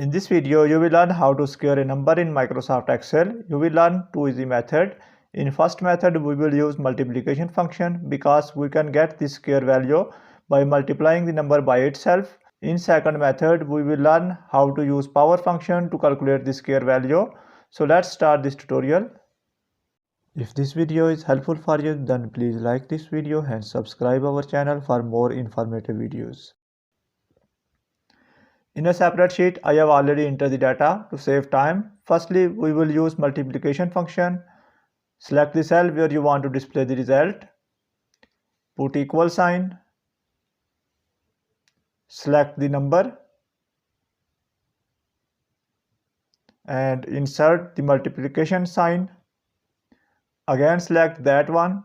In this video, you will learn how to square a number in Microsoft Excel. You will learn two easy methods. In first method, we will use multiplication function because we can get the square value by multiplying the number by itself. In second method, we will learn how to use power function to calculate the square value. So let's start this tutorial. If this video is helpful for you, then please like this video and subscribe our channel for more informative videos. In a separate sheet, I have already entered the data to save time. Firstly, we will use multiplication function. Select the cell where you want to display the result. Put equal sign. Select the number. And insert the multiplication sign. Again select that one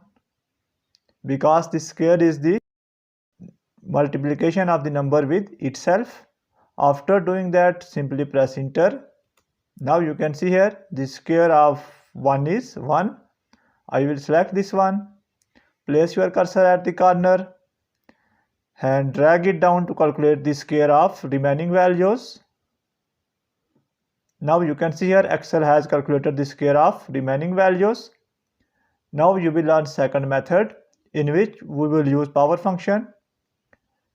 because the square is the multiplication of the number with itself. After doing that, simply press enter. Now you can see here the square of 1 is 1. I will select this one. Place your cursor at the corner and drag it down to calculate the square of remaining values. Now you can see here Excel has calculated the square of remaining values. Now you will learn second method in which we will use power function.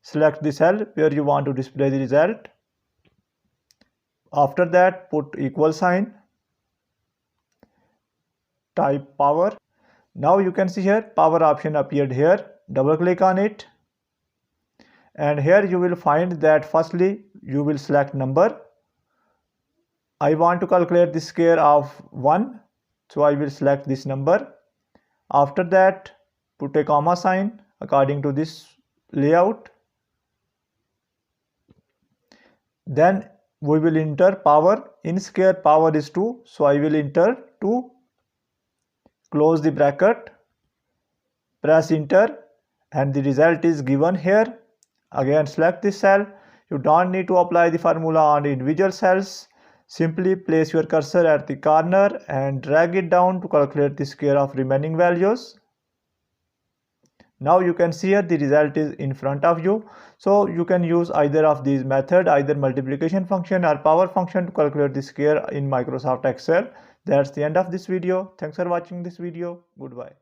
Select the cell where you want to display the result. After that, put equal sign. Type power. Now you can see here power option appeared here. Double click on it. And here you will find that firstly you will select number. I want to calculate the square of 1. So I will select this number. After that, put a comma sign according to this layout. Then we will enter power. In square power is 2. So I will enter 2. Close the bracket. Press enter and the result is given here. Again select this cell. You don't need to apply the formula on individual cells. Simply place your cursor at the corner and drag it down to calculate the square of remaining values. Now you can see here the result is in front of you. So you can use either of these methods, either multiplication function or power function to calculate the square in Microsoft Excel. That's the end of this video. Thanks for watching this video. Goodbye.